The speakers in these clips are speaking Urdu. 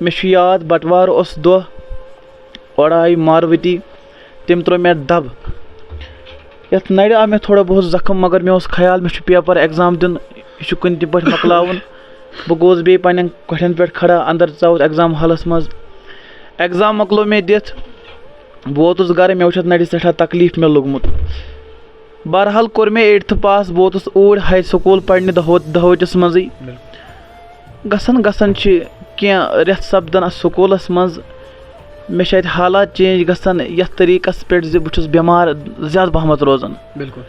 مےٚ چھُ یاد بٹوار اوس دۄہ اورٕ آیہِ ماروتی تٔمۍ ترٛوو مےٚ دَب یَتھ نَرِ آو مےٚ تھوڑا بہت زخم مگر مےٚ اوس خیال مےٚ چھُ پیپر ایٚگزام دیُن یہِ چھُ کُنہِ تہِ پٲٹھۍ مۄکلاوُن بہٕ گوٚوُس بیٚیہِ پنٛنٮ۪ن کۄٹھٮ۪ن پٮ۪ٹھ کھڑا اندر ژاوُس ایٚگزام ہالَس منٛز ایٚگزام مۄکلو مےٚ دِتھ بہٕ ووتُس گرٕ مےٚ وٕچھ اَتھ نَرِ سٮ۪ٹھاہ تکلیٖف مےٚ لوٚگمُت بہرحال کوٚر مےٚ 8th پاس بہٕ ووتُس اوٗرۍ ہاے سکوٗل پرنہِ دہوتِس منٛزٕے گژھان چھِ کینٛہہ رٮ۪تھ سپدان اَتھ سکوٗلَس منٛز مےٚ چھِ اَتہِ حالات چینج گژھان یَتھ طریٖقَس پٮ۪ٹھ زِ بہٕ چھُس بٮ۪مار زیادٕ پہمَتھ روزان بِلکُل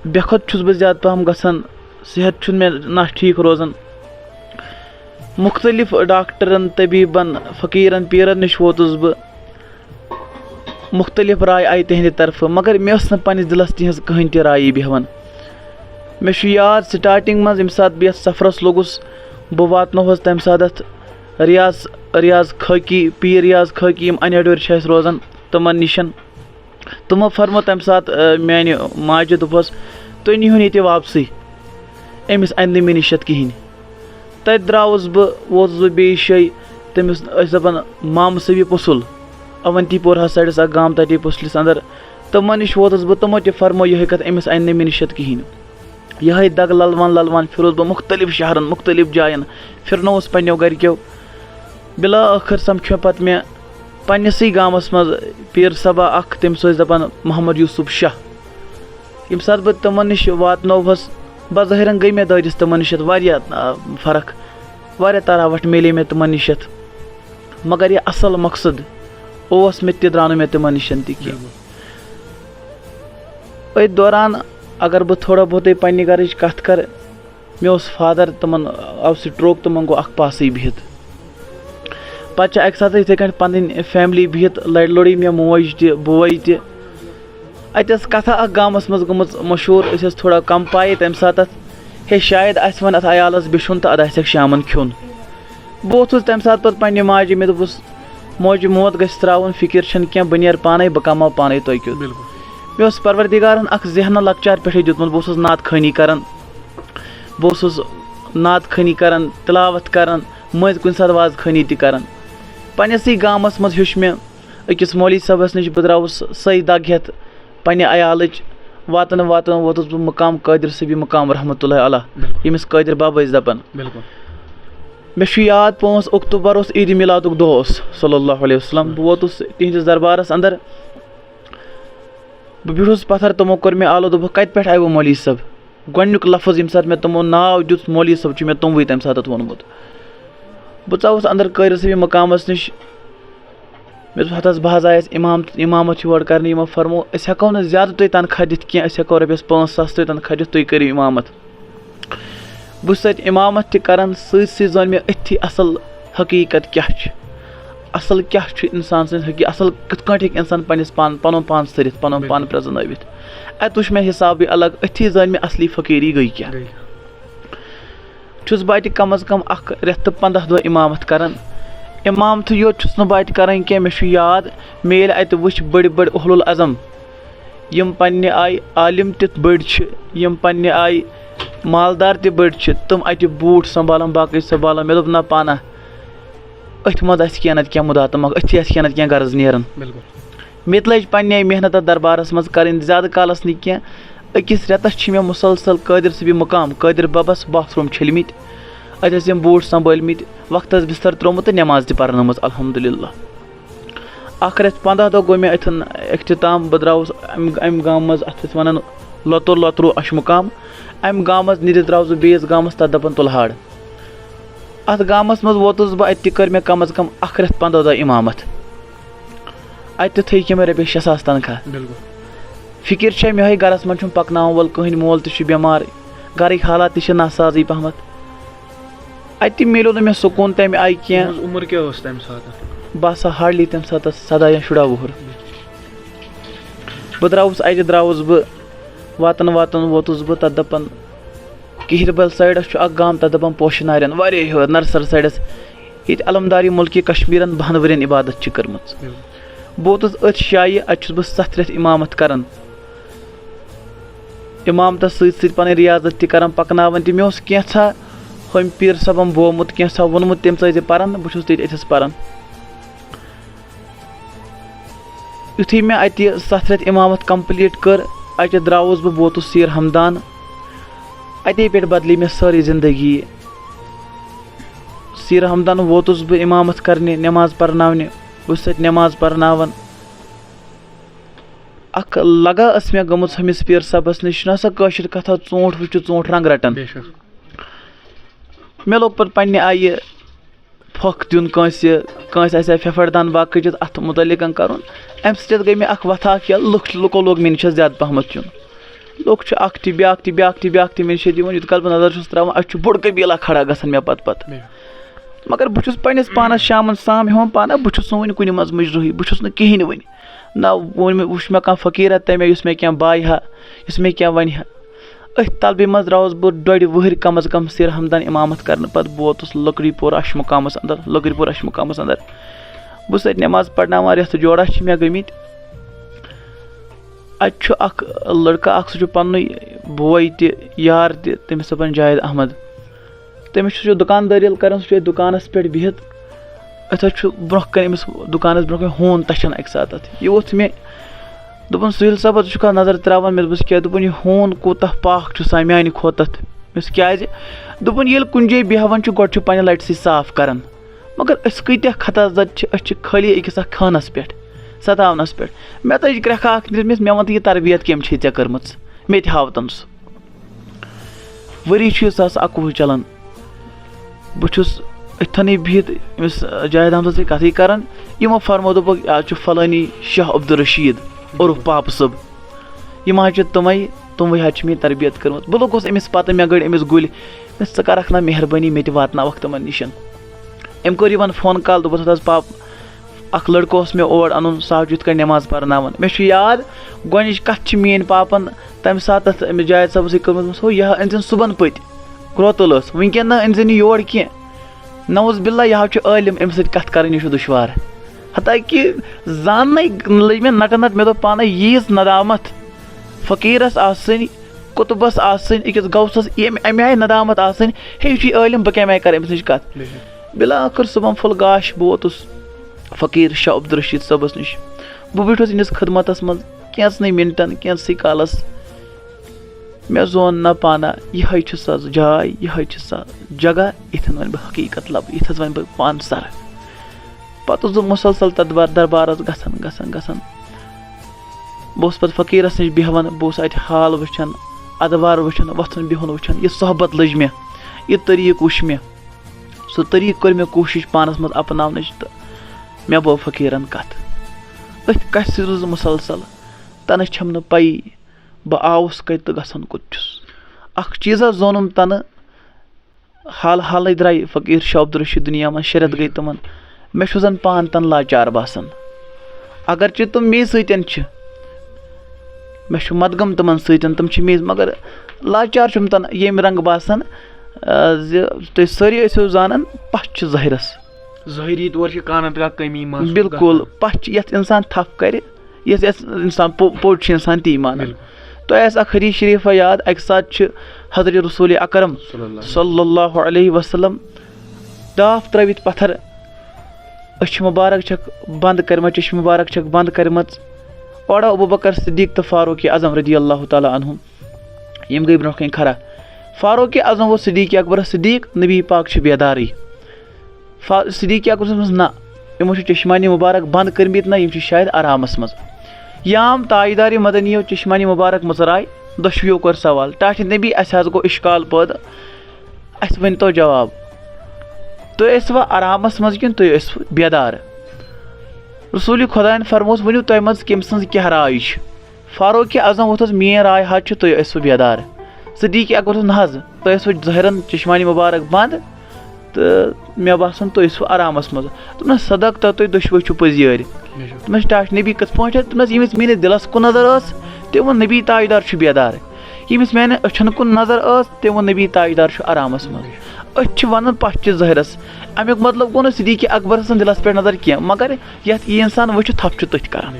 بے کھۄتہٕ چھُس بہٕ زیادٕ پَہَم گژھان صحت چھُنہٕ مےٚ نہ ٹھیٖک روزان مُختٔلِف ڈاکٹرَن طبیٖبَن فقیٖرَن پیٖرَن نِش ووتُس بہٕ مُختٔلِف راے آیہِ تِہنٛدِ طرفہٕ مگر مےٚ ٲس نہٕ پنٛنِس دِلَس تِہنٛز کٕہٕنۍ تہِ رایی بیٚہوان مےٚ چھُ یاد سٹاٹِنٛگ منٛز ییٚمہِ ساتہٕ بہٕ یَتھ سفرَس لوٚگُس بہٕ واتنووُس تَمہِ ساتہٕ اَتھ ریاض خٲکی پیٖر ریاض خٲکی یِم اَنٮ۪ڈوٕرۍ چھِ اَسہِ روزان تِمَن نِش تِمو فرمو تَمہِ ساتہٕ میٛانہِ ماجہِ دوٚپہَس تُہۍ نیٖہوٗن ییٚتہِ واپسٕے أمِس اَنہِ نہٕ مےٚ نِش یَتھ کِہیٖنۍ تَتہِ درٛاوُس بہٕ ووتُس بہٕ بیٚیہِ جایہِ تٔمِس ٲسۍ دَپان مامہٕ صبی پوٚسُل اونتی پورہ سایڈَس اَکھ گام تَتی پوٚسلِس اَندَر تِمَن نِش ووتُس بہٕ تِمو تہِ فرمو یِہوٚے کَتھ أمِس اَنہِ نہٕ مےٚ نِش یَتھ کِہیٖنۍ یِہوٚے دَگ لَلوان پھِرُس بہٕ مُختٔلِف شہرَن مُختٔلِف جایَن پھِرنووُس پنٛنیو گَرِکیو بِلا ٲخٕر سَمکھیو پَتہٕ مےٚ پنٛنِسٕے گامَس منٛز پیٖر صٲبا اَکھ تٔمِس ٲسۍ دَپان محمد یوٗسُف شاہ ییٚمہِ ساتہٕ بہٕ تِمَن نِش واتنووہَس بظٲہِرَن گٔے مےٚ دٲدِس تِمَن نِش واریاہ فرق واریاہ تراوَٹھ میلے مےٚ تِمَن نِش مگر یہِ اَصٕل مقصد اوس مےٚ تہِ درٛاو نہٕ مےٚ تِمَن نِش تہِ کینٛہہ أتھۍ دوران اگر بہٕ تھوڑا بہتٕے پنٛنہِ گَرٕچ کَتھ کَرٕ مےٚ اوس فادَر تِمَن آو سٹروک تِمَن گوٚو اَکھ پاسٕے بِہِتھ پَتہٕ چھِ اَکہِ ساتہٕ یِتھَے کٔنۍ پَنٕنۍ فیملی بِہِتھ لَڑِ لوٚڑٕے مےٚ موج تہِ بوے تہِ اَتہِ ٲس کَتھا اَکھ گامَس منٛز گٔمٕژ مشہوٗر أسۍ ٲسۍ تھوڑا کَم پاے تَمہِ ساتہٕ ہے شاید آسہِ وۄنۍ اَتھ عیالَس بِچھُن تہٕ اَدٕ آسٮ۪کھ شامَن کھیوٚن بہٕ اوسُس تَمہِ ساتہٕ پَتہٕ پنٛنہِ ماجہِ مےٚ دوٚپُس موجہِ موت گژھِ ترٛاوُن فِکِر چھَنہٕ کینٛہہ بہٕ نیرٕ پانَے بہٕ کَماو پانَے تۄہہِ کیُتھ مےٚ اوس پَروَردِگارَن اَکھ ذہنہٕ لۄکچار پٮ۪ٹھَے دیُتمُت بہٕ اوسُس نعت خٲنی کَران بہٕ اوسُس نعت خٲنی کَران تِلاوت کَران مٔنٛزۍ کُنہِ ساتہٕ وازٕ خٲنی تہِ کَران پنٛنِسٕے گامَس منٛز ہیوٚچھ مےٚ أکِس مولوی صٲبَس نِش بہٕ درٛاوُس سۄے دَگ ہٮ۪تھ پنٛنہِ عیالٕچ واتان ووتُس بہٕ مقام قٲدِر صٲبی مقام رحمتہ اللہ علیہ ییٚمِس قٲدِر بابا ٲسۍ دَپان مےٚ چھُ یاد 5 اکتوٗبر اوس عیٖدِ میٖلادُک دۄہ اوس صلی اللہ علیہ وسلم بہٕ ووتُس تِہنٛدِس دربارَس اَندَر بہٕ بیوٗٹھُس پَتھر تِمو کوٚر مےٚ آلو دوٚپُکھ کَتہِ پٮ۪ٹھ آیوٕ مولوی صٲب گۄڈنیُک لفظ ییٚمہِ ساتہٕ مےٚ تِمو ناو دیُت مولوی صٲب چھُ مےٚ تِموٕے تَمہِ ساتہٕ ووٚنمُت بہٕ ژاوُس اَندَر قٲدِر صٲبی مقامَس نِش مےٚ دوٚپ ہَتہٕ حظ بہٕ حظ آیَس اِمامَت یور کَرنہِ یِمو فرمو أسۍ ہٮ۪کو نہٕ زیادٕ تۄہہِ تنخواہ دِتھ کینٛہہ أسۍ ہٮ۪کو رۄپیَس 5,000 تۄہہِ تنخواہ دِتھ تُہۍ کٔرِو اِمامت بہٕ چھُس تَتہِ اِمامت تہِ کَران سۭتۍ زٲنۍ مےٚ أتھی اَصٕل حقیٖقت کیٛاہ چھِ اَصٕل کیٛاہ چھُ اِنسان سٕنٛز اَصٕل کِتھ کٲٹھۍ ہیٚکہِ اِنسان پَنُن پان سٔرِتھ پَنُن پان پرٛزنٲوِتھ اَتہِ وٕچھ مےٚ حِسابٕے الگ أتھی زٲنۍ مےٚ اَصلی فقیٖری گٔے کیٛاہ چھُس بہٕ اَتہِ کَم اَز کَم 1 رٮ۪تھ تہٕ 15 دۄہ اِمامت کَران اِمامتھٕے یوت چھُس نہٕ بہٕ اَتہِ کَران کینٛہہ مےٚ چھُ یاد مےٚ ییٚلہِ اَتہِ وٕچھ بٔڑۍ اُہلُل اعظم یِم پنٛنہِ آیہِ عالِم تہِ بٔڑۍ چھِ یِم پنٛنہِ آیہِ مالدار تہِ بٔڑۍ چھِ تِم اَتہِ بوٗٹھ سنٛبھالان باقٕے سنٛبھالان مےٚ دوٚپ نہ پانہ أتھۍ منٛز آسہِ کینٛہہ نَتہٕ کینٛہہ مُداتمک أتھی آسہِ کینٛہہ نَتہٕ کینٛہہ غرض نیران مےٚ تہِ لٔج پنٛنہِ آیہِ محنت اَتھ دربارَس منٛز کَرٕنۍ زیادٕ کالَس نہٕ کینٛہہ أکِس رٮ۪تَس چھِ مےٚ مُسلسل قٲدِر صٲبی مقام قٲدِر بَبَس باتھروٗم چھٔلمٕتۍ اَتہِ ٲسۍ یِم بوٗٹھ سنٛبھٲلمٕتۍ وقتَس بِستر ترٛوومُت تہٕ نٮ۪ماز تہِ پَرنٲومٕژ الحمدُاللہ 1 رٮ۪تھ 15 دۄہ گوٚو مےٚ اَتھٮ۪ن اختِتام بہٕ درٛاوُس اَمہِ گامہٕ منٛز اَتھ ٲسۍ وَنان لۄتروٗ اَشمُقام اَمہِ گامہٕ منٛز نیٖرِتھ درٛاوُس بہٕ بیٚیِس گامَس تَتھ دَپان تُلہاڑ اَتھ گامَس منٛز ووتُس بہٕ اَتہِ تہِ کٔر مےٚ کَم اَز کَم 1 رٮ۪تھ 15 دۄہ اِمامت اَتہِ تہِ تھٲے کینٛہہ مےٚ رۄپیَس 6,000 تنخواہ فِکِر چھےٚ مےٚ گَرَس منٛز چھُنہٕ پَکناوَن وول کٕہٕنۍ مول تہِ چھُ بٮ۪مار گَرٕکۍ حالات تہِ چھِ ناسازٕے پَہمَتھ اَتہِ تہِ میلیو نہٕ مےٚ سکوٗن تَمہِ آیہِ کینٛہہ عُمر کیٛاہ ٲس تَمہِ ساتہٕ بہٕ ہسا ہاڈلی تَمہِ ساتہٕ 17 یا 18 وُہُر بہٕ درٛاوُس اَتہِ درٛاوُس بہٕ واتان ووتُس بہٕ تَتھ دَپان کِہِربل سایڈَس چھُ اَکھ گام تَتھ دَپان پوشہٕ نارٮ۪ن واریاہ ہیوٚر نرسر سایڈَس ییٚتہِ علمداری مُلکہِ کشمیٖرَن 12 ؤرِیَن عبادت چھِ کٔرمٕژ بہٕ ووتُس أتھۍ جایہِ اَتہِ چھُس بہٕ 7 رٮ۪تھ اِمامت کَران اِمامتَس سۭتۍ پَنٕنۍ رِیاضت تہِ کَران پَکناوان تہِ مےٚ اوس کینٛژھا ہُمۍ پیٖر صٲبن بومُت کینٛژھا ووٚنمُت تٔمۍ ژٕ ٲسۍ پران بہٕ چھُس تٔتۍ أتھس پران. یُتھُے مےٚ اَتہِ 7 رٮ۪تھ اِمامت کمپلیٖٹ کٔر اَتہِ درٛاوُس بہٕ ووتُس سیٖر ہمدان. اَتے پٮ۪ٹھ بدلے مےٚ سٲرٕے زندگی. سیٖر ہمدان ووتُس بہٕ اِمامت کرنہِ نٮ۪ماز پرناونہِ بہٕ چھُس تَتہِ نٮ۪ماز پرناوان. اکھ لگا ٲس مےٚ گٔمٕژ ہُمِس پیٖر صٲبس نِش چھُنہ سۄ کٲشِر کتھا ژوٗنٛٹھ وٕچھِ ژوٗنٛٹھ رنٛگ رٹان. مےٚ لوٚگ پتہٕ پننہِ آیہِ پھۄکھ دیُن کٲنٛسہِ آسہِ ہا پھٮ۪پھر دان باقٕے چیٖز اتھ مُتعلق کرُن. امہِ سۭتۍ گٔے مےٚ اکھ وتھا کہِ لُکو لوگ مےٚ نِش زیادٕ پہمتھ یُن. لُکھ چھِ اکھ تہِ بیاکھ تہِ بیاکھ تہِ بیاکھ تہِ مےٚ نِش یِوان. یوٗت کال بہٕ نظر چھُس تراوان اَتہِ چھُ بوٚڑ قبیٖلا کھڑا گژھان مےٚ پتہٕ مگر بہٕ چھُس پننِس پانس شامن سام ہیوان پانہ بہٕ چھُس نہٕ وُنہِ کُنہِ منٛز مُجرُہٕے. بہٕ چھُس نہٕ کہیٖنۍ وُنہِ نہ وُچھ مےٚ کانٛہہ فقیٖرا تمے یُس مےٚ کینٛہہ بایہِ ہا یُس مےٚ کینٛہہ ونہِ ہا. أتھۍ طلبہِ منٛز درٛاوُس بہٕ 1.5 ؤہٕرۍ کم از کم سیٖر ہمدان اِمامت کرنہٕ پتہٕ بہٕ ووتُس لٔکرِ پوٗر اَشہِ مُقامس انٛدر بہٕ چھُس تَتہِ نٮ۪ماز پرناوان. رٮ۪تھ جوڑا چھِ مےٚ گٔمٕتۍ. اَتہِ چھُ اکھ لڑکہٕ اکھ سُہ چھُ پننُے بوے تہِ یار تہِ تٔمِس دپان جاوید احمد. تٔمِس چھُ دُکاندٲری کران سُہ چھُ اَتہِ دُکانس پٮ۪ٹھ بِہِتھ. أتھۍ چھُ برونٛہہ کَنہِ أمِس دُکانس برونٛہہ کَنہِ ہوٗن تَچھان اَکہِ ساتہٕ. یہِ ووٚتھ مےٚ دوٚپُن سُہیل صٲبا ژٕ چھُکھا نظر تراوان. مےٚ دوٚپُس کیٛاہ. دوٚپُن یہِ ہوٗن کوٗتاہ پاکھ چھُ سا میانہِ کھۄتہٕ. مےٚ دوٚپُس کیٛازِ. دوٚپُن ییٚلہِ کُنہِ جایہِ بیٚہوان چھُ گۄڈٕ چھُ پننہِ لٹہِ سۭتۍ صاف کران مگر أسۍ کۭتیاہ خطا زد چھِ أسۍ چھِ خٲلی أکِس اکھ خانس پٮ۪ٹھ ستاونس پٮ۪ٹھ. مےٚ تٔج کرٛٮ۪کھا اکھ دِژمٕژ مےٚ ووٚن تہٕ یہِ تربیت کٔمۍ چھے ژےٚ کٔرمٕژ مےٚ تہِ ہاوتن سُہ. ؤری چھُ 2021 چلان. بہٕ چھُس أتھنٕے بِہِتھ أمِس جاوید احمدس سۭتۍ کتھٕے کران. یِمو فرمو دوٚپُکھ آز چھُ فلٲنی شاہ عبد الرشیٖد عرف پاپہٕ صٲب یِم حظ چھِ تِموٕے حظ چھِ مےٚ تربیت کٔرمٕژ. بہٕ لوٚگُس أمِس پتہٕ مےٚ گٔڑۍ أمِس گُلۍ ژٕ کرکھ نا مہربٲنی مےٚ تہِ واتناوکھ تِمن نِش. أمۍ کوٚر یِمن فون کال دوٚپُس حظ پاپ اکھ لڑکہٕ اوس مےٚ اور انُن سُہ حظ چھُ یِتھ کٔنۍ نٮ۪ماز پرناوان. مےٚ چھُ یاد گۄڈنِچ کتھ چھِ میٲنۍ پاپن تمہِ ساتہٕ تتھ أمِس جاوید صٲبس سۭتۍ کٔرمٕژ ہو یہِ أنزِن صُبحن پٔتۍ کروتُل ٲس وٕنکیٚن نہ أنزِن یہِ یور کینٛہہ. نوز باللہ یہِ حظ چھُ عٲلِم أمِس سۭتۍ کتھ کرٕنۍ یہِ چھُ دُشوار. حتاکہِ زاننٕے لٔج مےٚ نٹہٕ نٹ مےٚ دوٚپ پانے ییٖژ ندامت فقیٖرس آسٕنۍ قُطبس آسٕنۍ أکِس گوسس امہِ آیہِ ندامت آسٕنۍ ہے یہِ چھُ عٲلِم بہٕ کمہِ آیہِ کرٕ أمِس نِش کتھ. بِلا ٲخٕر صُبحن پھُل گاش بہٕ ووتُس فقیٖر شاہ عبد الرشیٖد صٲبس نِش. بہٕ بیوٗٹھُس یِہنٛدِس خدمتس منٛز کینٛژنٕے مِنٹن کینٛژھٕے کالس. مےٚ زون نہ پانہ یِہے چھِ سۄ جاے یِہے چھِ سۄ جگہ یِتھٮ۪ن وۄنۍ بہٕ حقیٖقت لبہٕ یِتھس وۄنۍ بہٕ پانہٕ سرٕ. پتہٕ اوسُس بہٕ مُسلسل تتھ دربارس گژھان بہٕ اوسُس پتہٕ فقیٖرس نِش بیٚہوان بہٕ اوسُس اتہِ حال وٕچھان ادوار وٕچھان وۄتھُن بِہُن وٕچھان. یہِ صحبت لٔج مےٚ یہِ طٔریٖقہٕ وٕچھ مےٚ سُہ طٔریٖقہٕ کٔر مےٚ کوٗشِش پانس منٛز اپناونٕچ تہٕ مےٚ بوو فقیٖرن کتھ. أتھۍ کتھِ سۭتۍ روٗزٕس مُسلسل تنہٕ چھم نہٕ پیی بہٕ آوُس کتہِ تہٕ گژھان کوٚت چھُس. اکھ چیٖزا زونُم تنہٕ حالٕے درٛاے فقیٖر شاہ عبد الرشیٖد دُنیا منٛز 6 رٮ۪تھ گٔے تِمن. مےٚ چھُ زن پان تن لاچار باسان اگرچہِ تِم مے سۭتۍ چھِ مےٚ چھُ مدغم تِمن سۭتۍ تِم چھِ مے مگر لاچار چھُم تن ییٚمہِ رنٛگہٕ باسان زِ تُہۍ سٲری ٲسِو زانان پش چھِ ظٲہرس ظٲہری طور چھِ کانٛہہ کٔمی بِلکُل پش چھِ یتھ انسان تھپھ کرِ یتھ انسان پوٚٹ چھُ انسان تی مانان. تۄہہِ آسہِ اکھ حدیٖث شریٖفا یاد اکہِ ساتہٕ چھِ حضرت رسوٗلِ اکرم صلی اللہ علیہ وسلم ڈاپھ ترٲوِتھ پتھر أچھ مُبارک چھکھ بنٛد کٔرمٕژ چشمہٕ مُبارک چھکھ بنٛد کٔرمٕژ. اورا ابوٗبکر صدیٖق تہٕ فاروق اعظم رضی اللہ تعالیٰ عنہُم یِم گٔے برونٛہہ کَنۍ کھڑا. فاروق اعظم و صدیٖق اکبرس صدیٖق نبی پاک چھِ بیدارٕے. صدیٖق اکبرس دوٚپمَس نہ یِمو چھِ چشمانی مُبارک بنٛد کٔرمٕتۍ نہ یِم چھِ شاید آرامس منٛز. یام تاجدارِ مدنیو چشمانی مُبارک مُژراے دۄشوٕیو کوٚر سوال ٹاٹھِ نبی اَسہِ حظ گوٚو اِشکال پٲدٕ اَسہِ ؤنۍتو جواب تُہۍ ٲسوا آرامس منٛز کِنہٕ تُہۍ ٲسوٕ بیدار. رسوٗلِ خۄدایَن فرمووُس ؤنِو تۄہہِ منٛز کٔمۍ سٕنٛز کیٛاہ راے چھِ. فاروق اعظم ووٚتھُس میٲنۍ راے حظ چھِ تُہۍ ٲسوٕ بیدار. صدیٖق اکبر دوٚپُس نہ حظ تۄہہِ ٲسوٕ ظٲہرن چشمانی مُبارک بنٛد تہٕ مےٚ باسان تُہۍ ٲسوٕ آرامس منٛز. دوٚپنس صدق تہٕ تُہۍ دۄشوٕے چھِو پٔزۍ یٲرۍ. دوٚپنس ٹاٹھ نبی کِتھ پٲٹھۍ دوٚپنس ییٚمِس میٲنِس دِلس کُن نظر ٲس تٔمۍ ووٚن نبی تاجدار چھُ بیدار. ییٚمِس میانٮ۪ن أچھن کُن نظر ٲس تٔمۍ ووٚن نبی تاجدار چھُ آرامس منٛز. أسۍ چھِ ونان پش چھِ ظٲہرس امیُک مطلب گوٚو نہٕ صدیٖق اکبر سٕنٛز دِلس پٮ۪ٹھ نظر کینٛہہ مگر یتھ یہِ انسان وٕچھِ تھپھ چھُ تٔتھۍ کران.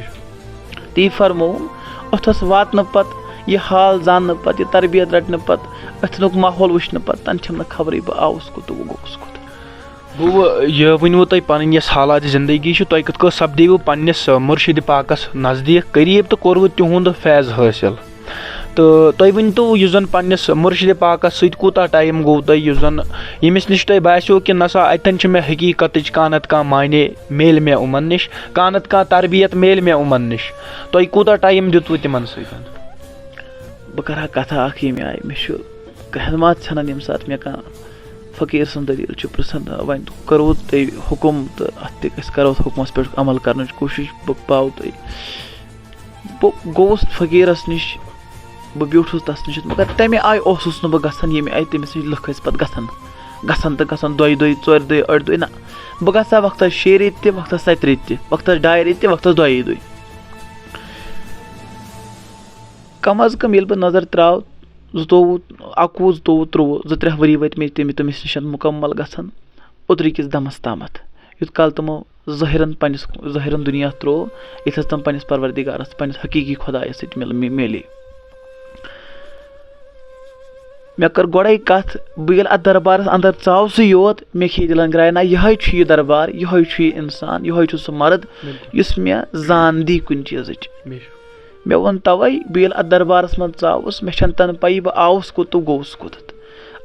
تی فرمووُم اوٚتھس واتنہٕ پتہٕ یہِ حال زاننہٕ پَتہٕ یہِ تربیت رَٹنہٕ پَتہٕ أتھنُک ماحول وٕچھنہٕ پَتہٕ تَنہٕ چھَم نہٕ خبرٕے بہٕ آوُس کوٚت تہٕ وۄنۍ گوٚوُس کوٚت. گوٚو یہِ ؤنۍوٕ تۄہہِ پَنٕنۍ یۄس حالات زندگی چھِ تۄہہِ کِتھ کٔنۍ سپدیوٕ پنٛنِس مُرشِدِ پاکَس نزدیٖک قریٖب تہٕ کوٚروٕ تِہُنٛد فیض حٲصِل تہٕ تُہۍ ؤنۍتو یُس زَن پنٛنِس مُرشِدِ پاکَس سۭتۍ کوٗتاہ ٹایم گوٚو تۄہہِ یُس زَن ییٚمِس نِش تۄہہِ باسیو کہِ نہ سا اَتٮ۪ن چھِ مےٚ حقیٖقتٕچ کانٛہہ نَتہٕ کانٛہہ معنے میلہِ مےٚ یِمَن نِش کانٛہہ نَتہٕ کانٛہہ تربیت میلہِ مےٚ یِمَن نِش تۄہہِ کوٗتاہ ٹایم دیُتوٕ تِمَن سۭتۍ. بہٕ کَرٕ ہا کَتھا اَکھ ییٚمہِ آیہِ مےٚ چھُ خدمات ژھٮ۪نان ییٚمہِ ساتہٕ مےٚ کانٛہہ فقیٖر سُنٛد دٔلیٖل چھُ پِرٛژھان وۄنۍ کوٚروٕ تۄہہِ حُکُم تہٕ اَتھ تہِ أسۍ کَرو حُکمَس پٮ۪ٹھ عمل کَرنٕچ کوٗشِش بہٕ پاوٕ تۄہہِ بہٕ گوٚوُس فقیٖرَس نِش بہٕ بیوٗٹھُس تَس نِش مگر تَمہِ آیہِ اوسُس نہٕ بہٕ گژھان ییٚمہِ آیہِ تٔمِس نِش لُکھ ٲسۍ پَتہٕ گژھان تہٕ گژھان 2 دۄہہِ 4 دۄہہِ 8 دۄہہِ نہ بہٕ گژھٕ ہا وقتَس 6 رٮ۪تۍ تہِ وقتَس 7 رٮ۪تۍ تہِ وقتَس 2.5 رٮ۪تۍ تہِ وقتَس 2 دۄہہِ کم از کم ییٚلہِ بہٕ نظر ترٛاو 21 21 23 2-3 ؤری وٲتۍ مےٚ تٔمِس نِش مُکمل گژھان اوترٕکِس دمس تامتھ یُتھ کال تِمو ظٲہِرن دُنیا ترٛوو یِتھ تِم پننِس پروردِگارس پننِس حقیٖقی خۄدایس سۭتۍ میلے مےٚ کٔر گۄڈے کتھ بہٕ ییٚلہِ اتھ دربارس انٛدر ژاوسٕے یوت مےٚ کھیٚیہِ دِلن گراے نہ یِہوے چھُ یہِ دربار یِہوے چھُ یہِ انسان یِہوے چھُ سُہ مرد یُس مےٚ زان دی کُنہِ چیٖزٕچ مےٚ ووٚن توے بہٕ ییٚلہِ اتھ دربارس منٛز ژاوُس مےٚ چھنہٕ تنہٕ پیی بہٕ آوُس کوٚت تہٕ گوٚوُس کوٚتتھ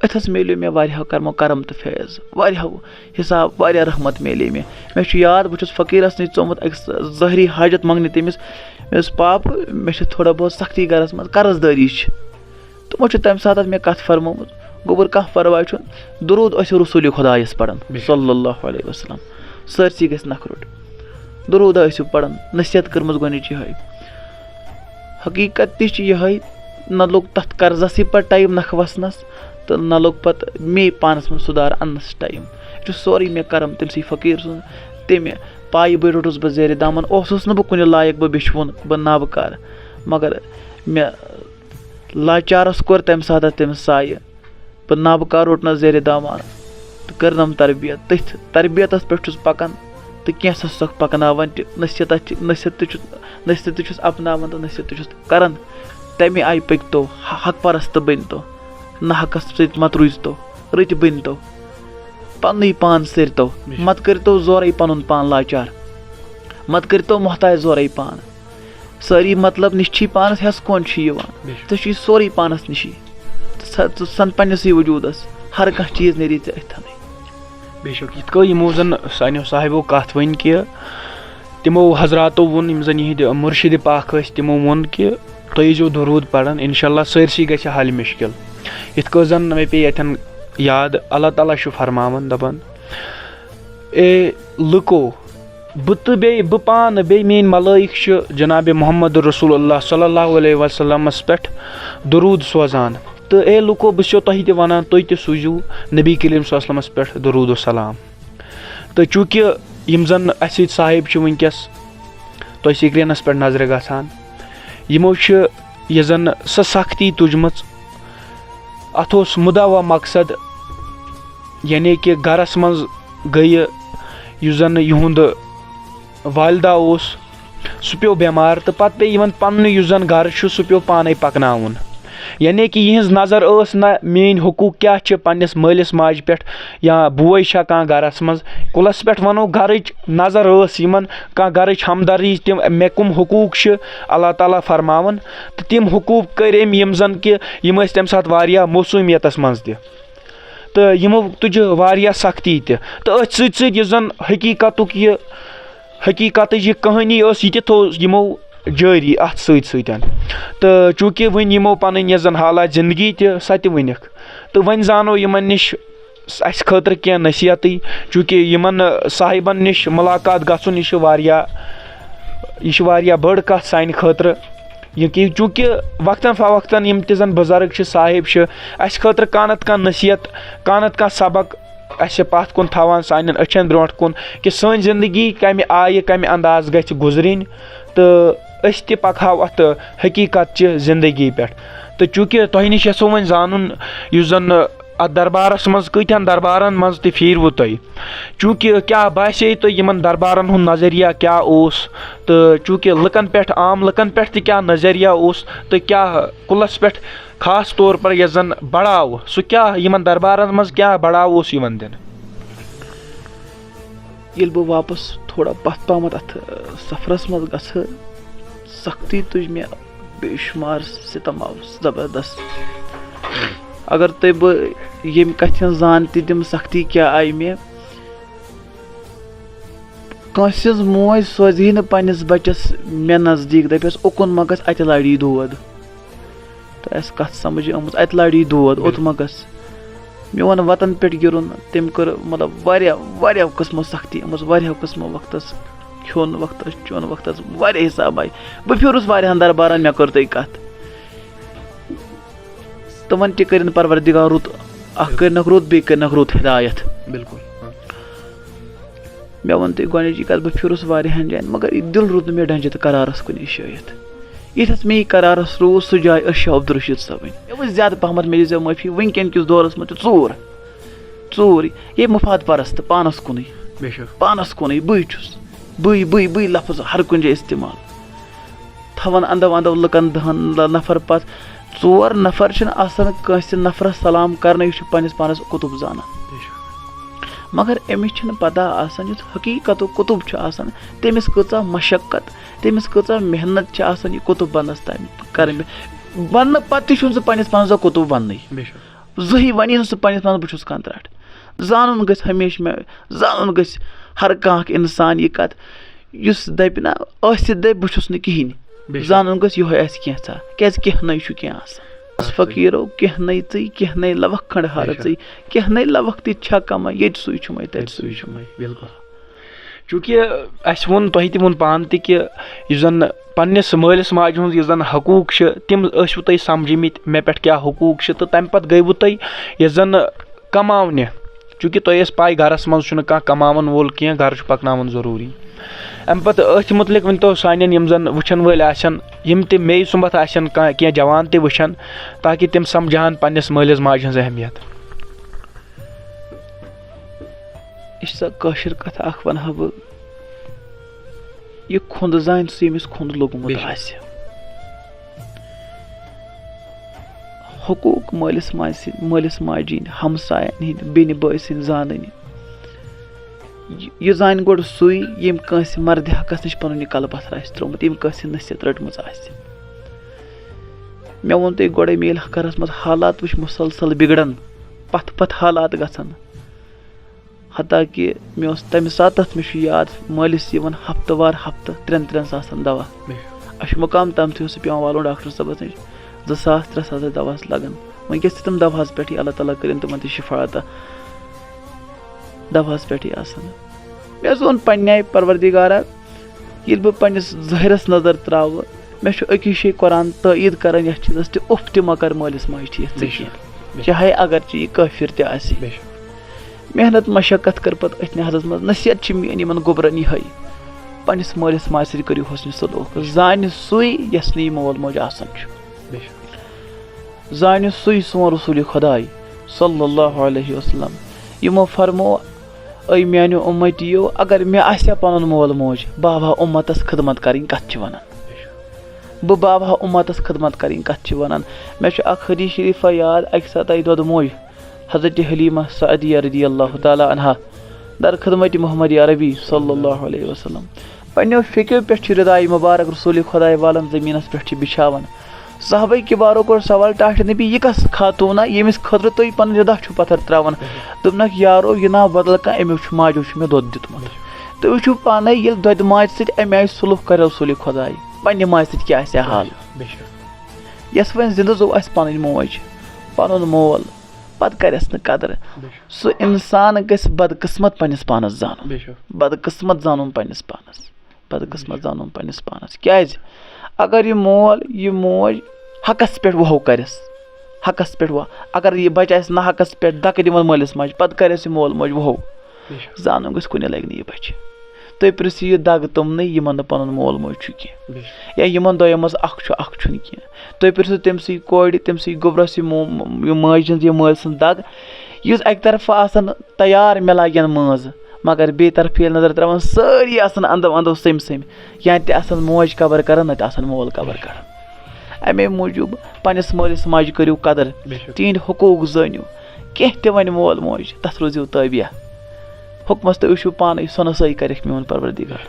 أتھس میلیو مےٚ واریاہو کرمو کرم تہٕ فیض واریاہو حساب واریاہ رحمت میلے مےٚ چھُ یاد بہٕ چھُس فقیٖرس نِش ژومُت أکِس ظٲہری حاجت منٛگنہِ تٔمِس مےٚ اوس پاپہٕ مےٚ چھِ تھوڑا بہت سختی گرس منٛز قرض دٲری چھِ تِمو چھُ تمہِ ساتہٕ مےٚ کتھ فرمٲومٕژ گوٚبُر کانٛہہ پرواے چھُنہٕ درود ٲسِو رسوٗلِ خۄدایس پران صلی اللہ علیہ وسلم سٲرسٕے گژھِ نکھروٚٹ درود ٲسِو پران نصیحت کٔرمٕژ گۄڈنِچ یِہوے حقیٖقت تہِ چھِ یِہوے نہ لوٚگ تتھ قرضسٕے پتہٕ ٹایم نکھٕ وسنس تہٕ نہ لوٚگ پتہٕ مے پانس منٛز سُدھار اننس ٹایم یہِ چھُ سورُے مےٚ کرم تٔمسٕے فقیٖر سُنٛد تٔمہِ پایہِ بٔے روٚٹُس بہٕ زیرِ دامن اوسُس نہٕ بہٕ کُنہِ لایق بہٕ بیٚچھوُن بہٕ نابکار مگر مےٚ لاچارس کوٚر تمہِ ساتہٕ تٔمِس سایہِ بہٕ نابکار روٚٹنس زیرِ دامان تہٕ کٔرنم تربیت تٔتھۍ تربیتس پٮ۪ٹھ چھُس پکان تہٕ کینٛژھس چھُسکھ پکناوان تہِ نصیحت تہِ چھُس اپناوان تہٕ نصیحت تہِ چھُس کران تمہِ آیہِ پٔکۍتو حق پرست بٔنۍتو نہ حقس سۭتۍ مت روٗزۍتو رٕتۍ بٔنۍتو پننُے پان سٔرۍتو مت کٔرۍتو زورے پنُن پان لاچار مت کٔرۍتو محتاج زورے پان سٲری مطلب نِش چھی پانس ہٮ۪س کون چھُ یِوان ژےٚ چھُے سورُے پانس نِشی ژٕ سن پننسٕے وجوٗدس ہر کانٛہہ چیٖز نیری ژےٚ أتھنٕے بے شک یِتھ کٔنۍ یِمو زن سانیو صاحبو کتھ ؤنۍ کہِ تِمو حضراتو ووٚن یِم زن یِہنٛدِ مُرشِدِ پاک ٲسۍ تِمو ووٚن کہِ تُہۍ ییٖزیو درود پران انشاء اللہ سٲرسٕے گژھِ حل مشکل یِتھ کٔنۍ زن مےٚ پیٚیہِ اتٮ۪ن یاد اللہ تعالیٰ چھُ فرماوان دپان اے لُکو بہٕ تہٕ بیٚیہِ بہٕ پانہٕ بیٚیہِ میٲنۍ ملٲیِک چھِ جنابِ محمد رسول اللہ صلی اللہ علیہ وسلمس پٮ۪ٹھ درود سوزان تہٕ اے لُکو بہٕ چھُسو تۄہہِ تہِ ونان تُہۍ تہِ سوٗزِو نبی کریٖم صلی اللہ علیہ وسلمس پٮ۪ٹھ درود السلام تہٕ چوٗنٛکہِ یِم زن اسہِ سۭتۍ صاحب چھِ وٕنکیٚس تۄہہِ سِکریٖنس پٮ۪ٹھ نظرِ گژھان یِمو چھِ یہِ زن سۄ سختی تُجمٕژ اتھ اوس مُدعا مقصد یعنے کہِ گرس منٛز گٔیہِ یُس زن یِہُنٛد والدا اوس سُہ پیوٚو بٮ۪مار تہٕ پتہٕ پیٚیہِ یِمن پننُے یُس زن گرٕ چھُ سُہ پیوٚو پانے پکناوُن یعنے کہِ یِہنٛز نظر ٲس نہ میٲنۍ حقوٗق کیاہ چھِ پننِس مٲلِس ماجہِ پٮ۪ٹھ یا بوے چھا کانٛہہ گرس منٛز کُلس پٮ۪ٹھ ونو گرٕچ نظر ٲس یِمن کانٛہہ گرٕچ ہمدردی تِم مےٚ کٕم حقوٗق چھِ اللہ تعالیٰ فرماوان تہٕ تِم حقوٗق کٔرۍ أمۍ یِم زن کہِ یِم ٲسۍ تمہِ ساتہٕ واریاہ موسوٗمیتس منٛز تہِ تہٕ یِمو تُجہِ واریاہ سختی تہِ تہٕ أتھۍ سۭتۍ سۭتۍ یُس زن حقیٖقتٕچ یہِ کہانی ٲس یہِ تہِ تھوٚو یِمو جٲری اتھ سۭتۍ تہٕ چوٗنٛکہِ وۄنۍ یِمو پنٕنۍ یۄس زن حالات زندگی تہِ سۄ تہِ ؤنِکھ تہٕ وۄنۍ زانو یِمن نِش اسہِ خٲطرٕ کینٛہہ نصیحتٕے چوٗنٛکہِ یِمن صاحبن نِش مُلاقات گژھُن یہِ چھُ واریاہ بٔڑ کتھ سانہِ خٲطرٕ چوٗنٛکہِ وقتن فوقتن یِم تہِ زن بُزرگ چھِ صاحب چھِ اسہِ خٲطرٕ کانٛہہ نتہٕ کانٛہہ نصیحت کانٛہہ نتہٕ کانٛہہ سبق اسہِ پتھ کُن تھاوان سانٮ۪ن أچھن برونٛٹھ کُن کہِ سٲنۍ زندگی کمہِ آیہِ کمہِ انداز گژھِ گُزرٕنۍ تہٕ أسۍ تہِ پکہاو اتھ حقیٖقت چہِ زندگی پٮ۪ٹھ تہٕ چوٗنٛکہِ تۄہہِ نِش یژھو وۄنۍ زانُن یُس زن ات دربارس مز کتن دربارن مز تہ پھیروٕ تُہۍ چوٗنٛکہِ کیٛاہ باسے تۄہہِ یِمن دربارن ہُنٛد نظریہ کیٛاہ اوس تہٕ چوٗنٛکہِ لُکن پٮ۪ٹھ عام لُکن پٮ۪ٹھ تہِ کیٛاہ نظریہ اوس تہٕ کیٛاہ کُلس پٮ۪ٹھ خاص طور پر یۄس زن بڑاو سُہ کیٛاہ یِمن دربارن منٛز کیٛاہ بڑاو اوس یِوان دِنہٕ ییٚلہِ بہٕ واپس تھوڑا پتھ پہمتھ اتھ سفرس منٛز گژھٕ سختی تُج مےٚ بے شُمار ستم آو زبردست اگر تۄہہِ بہٕ ییٚمہِ کتھِ ہٕنٛز زان تہِ دِمہٕ سختی کیٛاہ آیہِ مےٚ کٲنٛسہِ ہٕنٛز موج سوزِ نہٕ پننِس بچس مےٚ نزدیٖک دپٮ۪س اُکُن ما گژھ اتہِ لڑی دود تۄہہِ آسہِ کتھ سمجھ آمٕژ اتہِ لڑی دود اوٚت ما گژھ میون وطن پٮ۪ٹھ گِرُن تٔمۍ کٔر مطلب واریاہ قٕسمو سختی آمٕژ واریاہو قٕسمو وقتس کھیوٚن وقتس چیوٚن وقتس واریاہ حساب آیہِ بہٕ پھیوٗرُس واریاہن دربارن مےٚ کٔر تۄہہِ کتھ تِمن تہِ کٔرِنۍ پروردِگار رُت اکھ کٔرنکھ رُت بیٚیہِ کٔرنکھ رُت ہدایت بِلکُل مےٚ ووٚن تۄہہِ گۄڈنِچی کتھ بہٕ پھیوٗرُس واریاہن جاین مگر یہِ دِل روٗد نہٕ مےٚ ڈنجہِ تہٕ قرارس کُنی شٲیِتھ ییٚتھس مےٚ یہِ قرارس روٗز سُہ جاے ٲس شاہ عبد الرشیٖد صٲبٕنۍ مےٚ وٕچھ زیادٕ پہمتھ مےٚ دِژیو معٲفی وٕنکیٚن کِس دورس منٛز چھُ ژوٗر یے مُفاد پرست پانس کُنُے بٕے چھُس بٕے لفظ ہر کُنہِ جایہِ استعمال تھاوان اندو لُکن 10 نفر پتہٕ 4 نفر چھِنہٕ آسان کٲنٛسہِ نفرس سلام کرنہٕ یہِ چھُ پننِس پانس قطب زانان مگر أمِس چھنہٕ پتہ آسان یُس حقیٖقتُک قطب چھُ آسان تٔمِس کۭژاہ مشقت تٔمِس کۭژاہ محنت چھِ آسان یہِ قطب بننس تام کرٕنۍ وننہٕ پتہٕ تہِ چھُنہٕ سُہ پننِس پانس قطب وننٕے زٕہٕے ونی نہٕ سُہ پننِس پانس بہٕ چھُس کنترٛاٹ زانُن گژھِ ہمیشہِ مےٚ زانُن گژھِ ہر کانٛہہ اکھ انسان یہِ کتھ یُس دپہِ نہ ٲسِتھ دپہِ بہٕ چھُس نہٕ کِہیٖنۍ زانُن گژھِ یِہوے آسہِ کینٛژھا کیٛازِ کینٛہہ نٕے چھُ کینٛہہ آسان فقیٖرو کینٛہہ نٕے ژٕے کینٛہہ نٕے لوکھ کھنڈ ہار ژٕے کینٛہہ نٕے لوکھ تہِ چھا کمے ییٚتہِ سُے چھُمے تتہِ سُے چھُمے بِلکُل چوٗنٛکہِ اَسہِ ووٚن تۄہہِ تہِ ووٚن پانہٕ تہِ کہِ یُس زن پننِس مٲلِس ماجہِ ہُنٛد یُس زن حقوٗق چھِ تِم ٲسوٕ تۄہہِ سمجھمٕتۍ مےٚ پٮ۪ٹھ کیٛاہ حقوٗق چھِ تہٕ تمہِ پتہٕ گٔیوٕ تۄہہِ یۄس زن کماونہِ چوٗنٛکہِ تۄہہِ ٲس پاے گرس منٛز چھُنہٕ کانٛہہ کماون وول کینٛہہ گرٕ چھُ پکناوُن ضروٗری امہِ پتہٕ أتھۍ مُتعلق ؤنۍتو سانٮ۪ن یِم زن وٕچھن وٲلۍ آسن یِم تہِ مے سُمبتھ آسن کینٛہہ جوان تہِ وٕچھن تاکہِ تِم سمجھہن پننِس مٲلِس ماجہِ ہٕنٛز اہمیت یہِ چھِ سۄ کٲشِر کتھ اکھ ونہٕ ہا بہٕ یہِ کھُنٛد زانہِ سُہ ییٚمِس کھُنٛد لوٚگمُت آسہِ حقوٗق مٲلِس ماجہِ ہِنٛدۍ ہمساین ہِنٛدۍ بیٚنہِ بٲے سٕنٛدۍ زانٕنۍ یہِ زانہِ گۄڈٕ سُے ییٚمۍ کٲنٛسہِ مردِ حقس نِش پنُن یہِ کلہٕ پتھر آسہِ ترومُت ییٚمۍ کٲنٛسہِ نصیحت رٔٹمٕژ آسہِ مےٚ ووٚن تۄہہِ گۄڈے مےٚ ییٚلہِ گرس منٛز حالات وٕچھ مُسلسل بِگڑان پتہٕ حالات گژھان حتیٰ کہِ مےٚ اوس تمہِ ساتہٕ مےٚ چھُ یاد مٲلِس یِوان ہفتہٕ وار ہفتہٕ 3 ساسن دوا اَسہِ چھُ مُقام تامتھٕے اوس سُہ پیٚوان والُن ڈاکٹر صٲبس نِش 2,000-3,000 ٲسۍ دواہس لگان وٕنکیٚس تہِ تِم دواہس پٮ۪ٹھٕے اللہ تعالیٰ کٔرِنۍ تِمن تہِ شِفا عطا دواہس پٮ۪ٹھٕے آسان مےٚ حظ ووٚن پننہِ آیہِ پروردِگارا ییٚلہِ بہٕ پننِس ظٲہرس نظر تراوٕ مےٚ چھُ أکِس جایہِ قرآن تٲیٖد کران یتھ چیٖزس تہِ اُف تہِ مہ کر مٲلِس ماجہِ ٹھیٖک ژٕ کینٛہہ چاہے اگرچہِ یہِ کٲفِر تہِ آسہِ محنت مشقت کٔر پتہٕ أتھۍ نہزس منٛز نصیحت چھِ میٲنۍ یِمن گوٚبرن یِہے پننِس مٲلِس ماجہِ سۭتۍ کٔرِو حُسنہِ سلوٗک زانہِ سُے یس نہٕ یہِ مول موج آسان چھُ زانہِ سُے سون رسوٗلِ خۄداے صلی اللہ علیہ وسلم یِمو فرمو اے میانیو اُمتِیو اگر مےٚ آسہِ ہا پنُن مول موج بہٕ ہاوہا اُمتس خدمت کرٕنۍ کتھ چھِ ونان بہٕ باوہا اُمتس خدمت کرٕنۍ کتھ چھِ ونان مےٚ چھُ اکھ حدیٖث شریٖفا یاد اکہِ ساتہٕ آیہِ دۄدٕ موج حضرت حلیٖمہ سعدیہ رضی اللہ تعالیٰ عنہا در خدمت محمد عربی صلی اللہ علیہ وسلم پننیو فِکرِ پٮ۪ٹھ چھُ رِداے مُبارک رسوٗلِ خۄداے والن زٔمیٖنس پٮ۪ٹھ چھِ بِچھاوان صحابے کِبارو کوٚر سوال ٹاٹھ نبی یہِ کۄس خاتوٗنا ییٚمِس خٲطرٕ تُہۍ پنُن رِدا چھُو پتھر تراوان دوٚپنکھ یارو یہِ نا بدل کانٛہہ امیُک چھُ ماجیو چھُ مےٚ دۄد دیُتمُت تُہۍ وٕچھِو پانے ییٚلہِ دۄدِ ماجہِ سۭتۍ امہِ آیہِ سلوٗک کرِ رسوٗلِ خۄداے پننہِ ماجہِ سۭتۍ کیٛاہ آسہِ ہا حال یۄس وۄنۍ زِندٕ زو آسہِ پنٕنۍ موج پنُن مول پتہٕ کرٮ۪س نہٕ قدر سُہ انسان گژھِ بدقٕسمت پننِس پانس زانُن بدقٕسمت زانُن پننِس پانس بدقٕسمت زانُن پننِس پانس کیٛازِ اگر یہِ مول یہِ موج حقس پٮ۪ٹھ وُہو کرٮ۪س حقس پٮ۪ٹھ اگر یہِ بچہِ آسہِ نہ حقس پٮ۪ٹھ دکہٕ دِوان مٲلِس ماجہِ پتہٕ کرٮ۪س یہِ مول موج وُہو زانُن گژھِ کُنہِ لگہِ نہٕ یہِ بچہِ تُہۍ پرٛژھِو یہِ دگ تِمنٕے یِمن نہٕ پنُن مول موج چھُ کینٛہہ یا یِمن دۄیو منٛز اکھ چھُ اکھ چھُنہٕ کینٛہہ تُہۍ پرٛژھِو تٔمسٕے کورِ تٔمسٕے گوٚبرس یہِ ماجہِ ہٕنٛز یہِ مٲلۍ سٕنٛز دگ یُس اکہِ طرفہٕ آسان تیار مِلاگٮ۪ن مٲنٛز مگر بیٚیہِ طرفہٕ ییٚلہِ نظر ترٛاوان سٲری آسان انٛدو انٛدو سٔمۍ سٔمۍ یا تہِ آسان موج قبر کران نتہٕ آسان مول قبر کران امے موٗجوٗب پننِس مٲلِس ماجہِ کٔرِو قدر تِہنٛدۍ حقوٗق زٲنِو کینٛہہ تہِ وَنہِ مول موج تتھ روٗزِو تٲبیہ حُکمس تُہۍ وٕچھِو پانے سۄنہٕ کرٮ۪کھ میون پروردِگار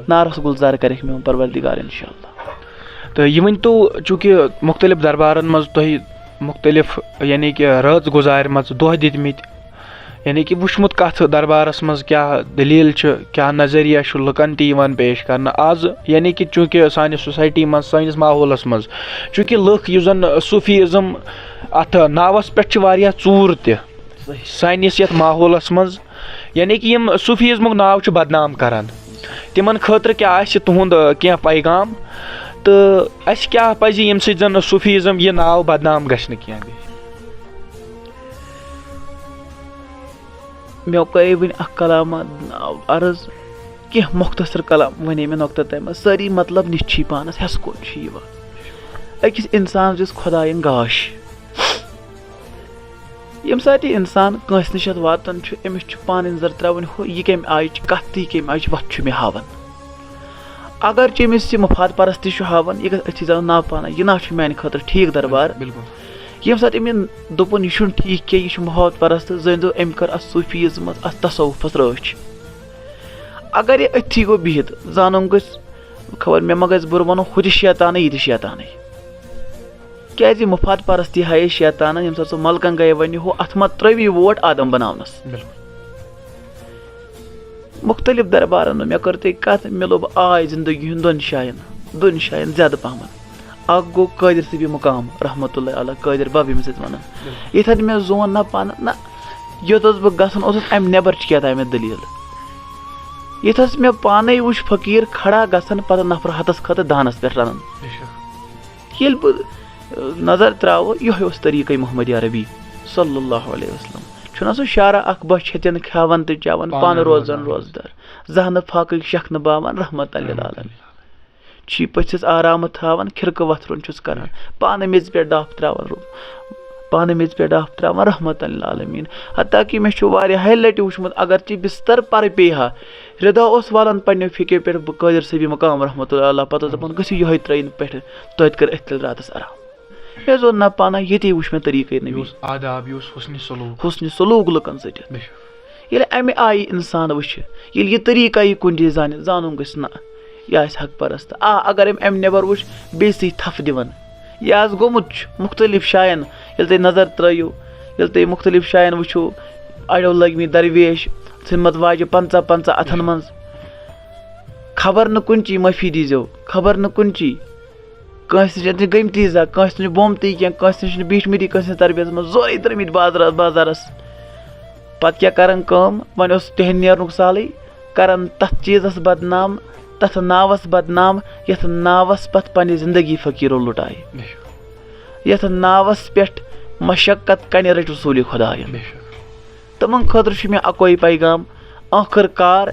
نارس گُلزار کرٮ۪کھ میون پروردِگار انشاء اللہ تہٕ یہِ ؤنۍتو چوٗنٛکہِ مُختٔلِف دربارن منٛز تۄہہِ مُختٔلِف یعنی کہِ رٲژ گُزارمژ دۄہ دِتمٕتۍ یعنی کہِ وٕچھمُت کتھ دربارس منٛز کیاہ دٔلیٖل چھِ کیاہ نظریہ چھُ لُکن تہِ یِوان پیش کرنہٕ آز یعنی کہِ چوٗنٛکہِ سانہِ سوسایٹی منٛز سٲنِس ماحولس منٛز چوٗنٛکہِ لُکھ یُس زن صوٗفیزم اتھ ناوس پٮ۪ٹھ چھِ واریاہ ژوٗر تہِ سٲنِس یتھ ماحولس منٛز یعنی کہِ یِم صوٗفیزمُک ناو چھُ بدنام کران تِمن خٲطرٕ کیاہ آسہِ تُہُنٛد کینٛہہ پیغام تہٕ اسہِ کیاہ پزِ ییٚمہِ سۭتۍ زن صوٗفیزم یہِ ناو بدنام گژھِ نہٕ کینٛہہ مےٚ کرے وٕنہِ اکھ کلامہ عرض کینٛہہ مۄختصر کلام ونے مےٚ نۄقتہٕ تام منٛز سٲری مطلب نِچھی پانس ہٮ۪س کُن چھِ یِوان أکِس انسانس یُس خۄدایَن گاش ییٚمہِ ساتہٕ یہِ انسان کٲنٛسہِ نِش واتان چھُ أمِس چھُ پانہٕ نظر ترٛاوٕنۍ ہُہ یہِ کمہِ آیِچ کتھ تہٕ یہِ کمہِ آیِچ وتھ چھُ مےٚ ہاوان اگرچہِ أمِس یہِ مفاد پرستی چھُ ہاوان یہِ گژھِ أتھی زن نا پانا یہِ نا چھُ میانہِ خٲطرٕ ٹھیٖک دربار ییٚمہِ ساتہٕ أمۍ دوٚپُن یہِ چھُنہٕ ٹھیٖک کینٛہہ یہِ چھُ مفاد پرست زٲنۍتو أمۍ کٔر اتھ صوٗفیزمس اتھ تصوُفس رٲچھ اگر یہِ أتھی گوٚو بِہِتھ زانُن گژھِ خبر مےٚ ما گژھِ بُرٕ ونُن ہُہ تہِ شیطانے یہِ تہِ شیطانے کیازِ یہِ مفاد پرستی ہایے شیطانن ییٚمہِ ساتہٕ سُہ ملکن گٔیے وَنہِ ہُہ اتھ ما ترٲوی ووٹ آدم بناونس مُختٔلِف دربارن مےٚ کٔر تۄہہِ کتھ مےٚ لوٚب آے زندگی ہُنٛد دۄن جاین زیادٕ پہمتھ اکھ گوٚو قٲدر صٲبی مقام رحمتہ اللہ علیہ قٲدر بب ییٚمِس أسۍ ونان یِتھن مےٚ زون نہ پانہٕ نہ یوٚتس بہٕ گژھان اوسُس امہِ نٮ۪بر چھِ کیٛاہ تام دٔلیٖل یِتھس مےٚ پانے وٕچھ فقیٖر کھڑا گژھان پتہٕ نفر ہتس خٲطرٕ دانس پٮ۪ٹھ رنان ییٚلہِ بہٕ نظر تراوٕ یِہوے اوس طریٖقے محمد عربی صلی اللہ علیہ وسلم چھُنہ سُہ شارا اکھ بچ ہیٚتٮ۪ن کھٮ۪وان تہٕ چٮ۪وان پانہٕ روزان روزدار زانٛہہ نہٕ فاقٕکۍ شکھنہٕ باوان رحمت للعالمین چھی پٔژھِس آرامہٕ تھاوان کھِرکہٕ وتھرُن چھُس کران پانہٕ میٚژِ پٮ۪ٹھ ڈاپھ تراوان رحمت للعالمین حتیٰ کہِ مےٚ چھُ واریاہہِ لٹہِ وٕچھمُت اگرچہِ بستر پرٕ پیٚیہِ ہا رِدا اوس والان پننیو فِکرِ پٮ۪ٹھ بہٕ قٲدر صٲبی مقام رحمتہ اللہ پتہٕ اوس دپان گٔژھِو یِہوے ترٲیِن پٮ۪ٹھٕ توتہِ کٔر أتھۍ تیٚلہِ راتس آرام مےٚ زون نہ پانا ییٚتی وٕچھ مےٚ طریٖقے نبی حُسنہِ سلوٗک لُکن سۭتۍ ییٚلہِ امہِ آیہِ انسان وٕچھِ ییٚلہِ یہِ طریٖقہٕ آیہِ کُنہِ جایہِ زانہِ زانُن گژھِ نہ یہِ آسہِ حق پرست اگر أمۍ امہِ نٮ۪بر وٕچھ بیٚیہِ تھپھ دِوان یہِ آز گوٚمُت چھُ مُختٔلِف جاین ییٚلہِ تُہۍ نظر ترٲیِو ییٚلہِ تُہۍ مُختٔلِف جاین وٕچھِو اڑیو لٲگمٕتۍ درویش ژھٕنمت واجہِ 50 اتھن منٛز خبر نہٕ کُنچی معٲفی دیٖزیو خبر نہٕ کُنچی کٲنٛسہِ نِش گٔمتی زا کٲنٛسہِ نِش بومتٕے کینٛہہ کٲنٛسہِ نِش نہٕ بیٖٹھمٕتی کٲنٛسہِ ہٕنٛز تربیتس منٛز زورے درٛٲمٕتۍ بازارس پتہٕ کیٛاہ کران کٲم وۄنۍ اوس تِہنٛدِ نیرنُک سالٕے کران تتھ چیٖزس بدنام تتھ ناوس بدنام یتھ ناوس پتہٕ پننہِ زندگی فقیٖرو لُٹایہِ یتھ ناوس پٮ۪ٹھ مشقت کنہِ رٔٹۍ رسوٗلِ خۄدایَن تِمن خٲطرٕ چھُ مےٚ اکوے پیغام ٲخٕر کار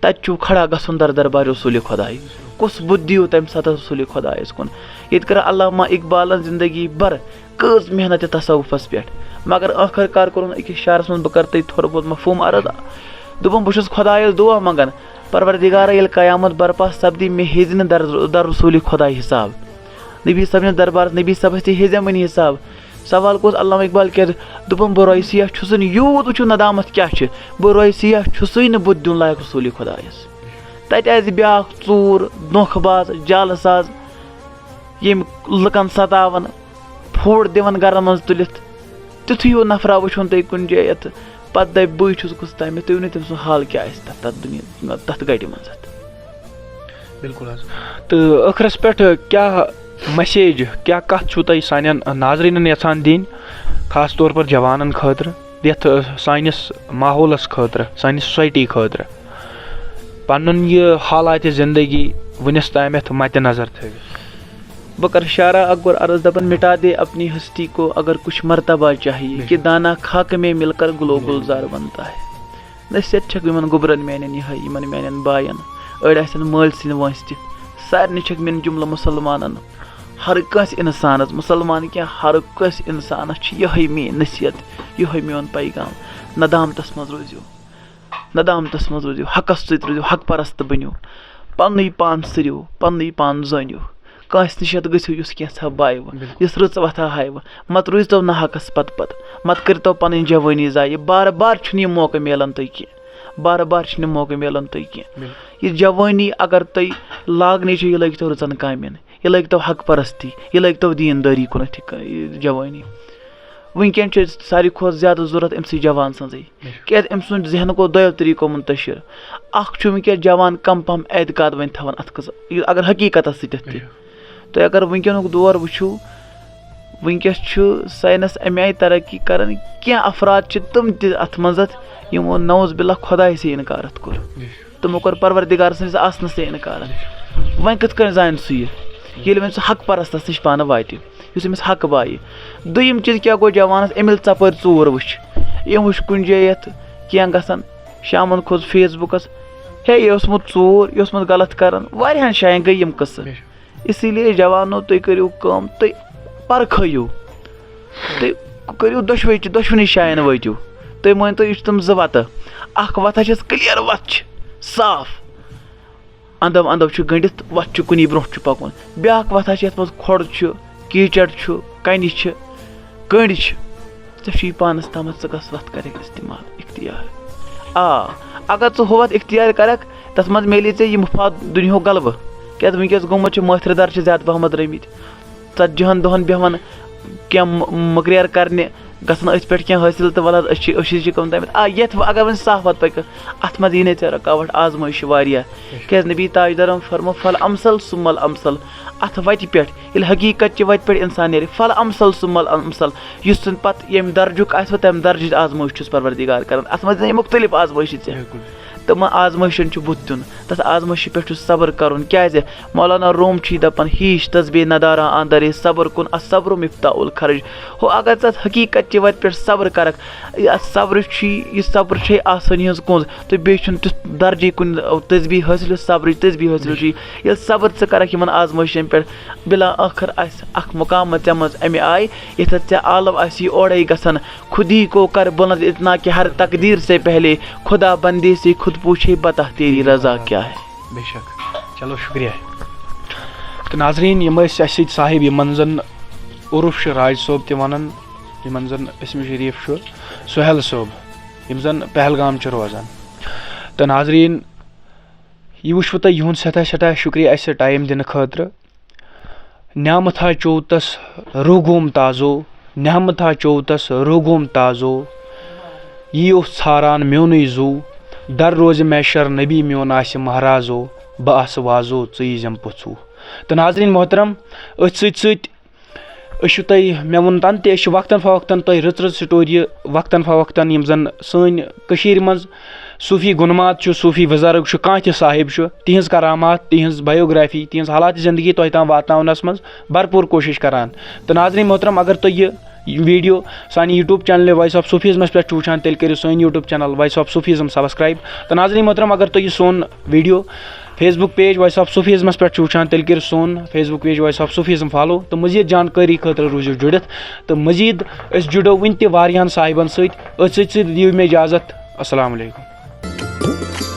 تتہِ چھُو کھڑا گژھُن دربار رسوٗلِ خۄداے کُس بُدھ دِیِو تمہِ ساتہٕ رسوٗلِ خۄدایس کُن ییٚتہِ کٔر علامہ اقبالن زندگی بر کۭژ محنت تصوُفس پٮ۪ٹھ مگر ٲخٕر کار کوٚرُن أکِس شعرس منٛز بہٕ کرٕ تۄہہِ تھوڑا بہت مفہوٗم عرض دوٚپُن بہٕ چھُس خۄدایس دُعا منگان پروردِگارا ییٚلہِ قیامت برپا سپدی مےٚ ہیٚزِ نہٕ در رسوٗلِ خۄداے حساب نبی صٲبنِس دربارس نبی صٲبس تہِ ہیٚزٮ۪م وۄنۍ حساب سوال گوٚژھ علامہ اقبال کیٛازِ دوٚپُن بہٕ روزِ سِیاح چھُسے نہٕ یوٗت وٕچھِو ندامت کیٛاہ چھِ بہٕ روزِ سِیاح چھُسے نہٕ بُتھ دیُن لایق رسوٗلِ خۄدایس تتہِ آسہِ بیٛاکھ ژوٗر دھوکہٕ باز جالہٕ ساز ییٚمۍ لُکن ستاوان پھوڑ دِوان گرن منٛز تُلِتھ تِتھُے ہیوٗ نفرا وٕچھُن تۄہہِ کُنہِ جایہِ یتھ پتہٕ دپہِ بٕے چھُس گوٚژھ تامہِ تُہۍ ؤنِو تٔمۍ سُنٛد حال کیٛاہ آسہِ تتھ گٹہِ منٛز بِلکُل حظ تہٕ ٲخرس پٮ۪ٹھ کیاہ مسیج کیاہ کتھ چھُو تۄہہِ سانٮ۪ن ناظریٖنن یژھان دِنۍ خاص طور پر جوانن خٲطرٕ یتھ سٲنِس ماحولس خٲطرٕ سانہِ سوسایٹی خٲطرٕ پنُن یہِ حالاتِ زندگی وُنِس تامَتھ مدِ نظر تھٲوِتھ بہٕ کرٕ شعرا اکبر عرض دپان مٹا دے اپنی ہستی کو اگر کچھ مرتبہ چاہیے کہ دانا خاک میں مل کر گلو گلزار بنتا ہے نصیحت چھکھ یِمن گوٚبرن میانٮ۪ن یِہے یِمن میانٮ۪ن باین أڑۍ آسن مٲلۍ سٕنٛدۍ وٲنٛسہِ تہِ سارنٕے چھکھ میٲنۍ جملہٕ مُسلمانن ہر کٲنٛسہِ اِنسانس مُسلمان کینٛہہ ہر کٲنٛسہِ اِنسانس چھِ یِہے میٲنۍ نصیحت یِہے میون پیغام ندامتس منٛز روٗزِو ندامتس منٛز روٗزِو حقس سۭتۍ روٗزِو حق پرست بٔنِو پننُے پان سٔرِو پننُے پان زٲنِو کٲنٛسہِ نِش گٔژھِو یُس کینٛژھا بایوٕ یُس رٕژ وتھا ہایوٕ مت روٗزتو نہ حقس پتہٕ مت کٔرتو پنٕنۍ جوٲنی ضایہِ بار بار چھُنہٕ یہِ موقعہٕ میلان تۄہہِ کینٛہہ بار بار چھُنہٕ یہِ موقعہٕ میلان تۄہہِ کینٛہہ یہِ جوٲنی اگر تۄہہِ لاگنٕچ چھِ یہِ لٲگتو رٕژن کامٮ۪ن یہِ لٲگتو حق پرستی یہِ لٲگتو دیٖندٲری کُنتھ جوٲنی وٕنکٮ۪ن چھِ ساروی کھۄتہٕ زیادٕ ضوٚرتھ أمسٕے جوان سٕنٛزٕے کیٛازِ أمۍ سُنٛد ذہن گوٚو دۄیو طٔریٖقو مُنتشر اکھ چھُ وٕنکٮ۪س جوان کم پہم اعتقاد وۄنۍ تھاوان اتھ خٲطرٕ اگر حقیٖقتس سۭتۍ تہِ تُہۍ اگر وٕنکٮ۪نُک دور وٕچھِو وٕنکٮ۪س چھُ ساینس امہِ آیہِ ترقی کران کینٛہہ افراد چھِ تِم تہِ اتھ منٛز یِمو نوز باللہ خۄداے سے انکار اتھ کوٚر تِمو کوٚر پروردگار سٕنٛدِس آسنس تہِ انکار وۄنۍ کِتھ کٔنۍ زانہِ سُہ ییٚلہِ وۄنۍ سُہ حق پرستس نِش پانہٕ واتہِ یُس أمِس حق بایہِ دوٚیِم چیٖز کیٛاہ گوٚو جوانس أمۍ ییٚلہِ ژپٲرۍ ژوٗر وٕچھ أمۍ وٕچھ کُنہِ جایہِ یتھ کینٛہہ گژھان شامن کھوٚت فیس بُکس ہے یہِ اوسمُت ژوٗر یہِ اوسمُت غلط کران واریاہن جاین گٔے یِم قٕصہٕ اسی لیے جوانو تُہۍ کٔرِو کٲم تُہۍ پرکھٲیِو تُہۍ کٔرِو دۄشوٕنی جاین وٲتِو تُہۍ مٲنتو یہِ چھِ تِم زٕ وتہٕ اکھ وتھا چھس کلیر وتھ چھِ صاف انٛدو انٛدو چھُ گٔنڈِتھ وتھ چھُ کُنی برونٛہہ چھُ پکُن بیاکھ وتھا چھِ یتھ منٛز کھۄڈ چھُ کیٖچڑ چھُ کنہِ چھِ کٔنٛڈۍ چھِ ژےٚ چھُے پانس تامتھ ژٕ کۄس وتھ کرکھ استعمال اختیار اگر ژٕ ہُہ وتھ اختیار کرکھ تتھ منٛز میلی ژےٚ یہِ مُفاد دُنیہُک غلبہٕ کیٛازِ وٕنکٮ۪س گوٚمُت چھُ مٲتھرِ در چھِ زیادٕ پہمتھ درٛٲمٕتۍ ژتجِہن دۄہن بیٚہوان کینٛہہ مُقرر کرنہِ گژھان أتھۍ پٮ۪ٹھ کینٛہہ حٲصِل تہٕ ولہٕ أسۍ چھِ کٕم تامتھ یتھ اگر وۄنۍ صاف وتھ پکہِ اتھ منٛز یی نہٕ ژےٚ رُکاوٹ آزمٲیش چھِ واریاہ کیٛازِ نبی تاجدارن فرمو فل امثل سُمل امثل اتھ وتہِ پٮ۪ٹھ ییٚلہِ حقیٖقت چہِ وتہِ پٮ۪ٹھ انسان نیرِ فل امثل سُمل امثل یُس زن پتہٕ ییٚمہِ درجُک آسوٕ تمہِ درجٕچ آزمٲیش چھُس پروردگار کران اتھ منٛز یی مُختٔلِف آزمٲیشہِ ژےٚ تِمن آزمٲیشن چھُ بُتھ دیُن تتھ آزمٲیشہِ پٮ۪ٹھ چھُ صبر کرُن کیٛازِ مولانا روم چھُے دپان ہیش تسبے ندارا آندرے صبر کُن اصبر مفتاح الخرج ہُہ اگر ژٕ اتھ حقیٖقت چہِ وتہِ پٮ۪ٹھ صبر کرکھ اتھ صبرٕ چھُے یہِ صبر چھے آسٲنی ہٕنٛز کُنٛز تہٕ بیٚیہِ چھُنہٕ تیُتھ درجے کُنہِ تسبی حٲصِل یُس صبرٕچ تسبی حٲصِل چھُے ییٚلہِ صبر ژٕ کرکھ یِمن آزمٲیشن پٮ۪ٹھ بلا ٲخر آسہِ اکھ مقامت ژےٚ منٛز امہِ آیہِ ییٚتھٮ۪تھ ژےٚ عالم آسی اورے گژھان خُدی کو کر بُلند اتنا کہ ہر تقدیٖر سے پہلے خدا بندے سے خود پوچھے بتا تیری رضا کیٛاہ ہے بے شک چلو شُکریہ تہٕ ناظریٖن یِم ٲسۍ اَسہِ سۭتۍ صاحب یِمن زن عرف راج صوب تہِ ونان یِمن زن اسمِ شریٖف چھُ سُہیل صوب یِم زن پہلگام چھِ روزان تہٕ ناظریٖن یہِ وٕچھوٕ تۄہہِ یِہُنٛد سٮ۪ٹھاہ سٮ۪ٹھاہ شُکریہ اَسہِ ٹایم دِنہٕ خٲطرٕ نعمت تھا چوتس روگوم تازو نعمت تھا چوتس روگوم تازو یی اوس ژھاران میونُے زوٗ در روزِ میشر نبی میون آسہِ مہرازو بہٕ آسہٕ وازو ژٕ ییٖزٮ۪م پوٚژھوٗ تہٕ ناظریٖن محترم أتھۍ سۭتۍ سۭتۍ أسۍ چھُ تۄہہِ مےٚ ووٚن تن تہِ أسۍ چھِ وقتن فوقتن تۄہہِ رٕژ سٹوری وقتن فوقتن یِم زن سٲنۍ کٔشیٖرِ منٛز صوٗفی گُنمات چھُ صوٗفی بُزرگ چھُ کانٛہہ تہِ صاحب چھُ تِہنٛز کرامات تِہنٛز بایوگرافی تِہنٛز حالات زندگی تۄہہِ تام واتناونس منٛز بھرپوٗر کوٗشش کران تہٕ ناظریٖن محترم اگر تُہۍ یہِ ویٖڈیو سانہِ یوٗٹیوٗب چنلہِ وایس آف صوٗفیزمس پٮ۪ٹھ چھُ وٕچھان تیٚلہِ کٔرِو سٲنۍ YouTube channel voice of Sufism subscribe تہٕ ناظریٖن محترم اگر تُہۍ یہِ سون video Facebook page voice of صوٗفیزمس پٮ۪ٹھ چھُ وٕچھان تیٚلہِ کٔرِو سون Facebook page voice of Sufism follow تہٕ مٔزیٖد جانکٲری خٲطرٕ روٗزِو جُڑِتھ تہٕ مٔزیٖد أسۍ جُڑو وُنہِ تہِ واریاہن صاحبن سۭتۍ أتھۍ سۭتۍ دِیِو مےٚ اِجازت السلام علیکُم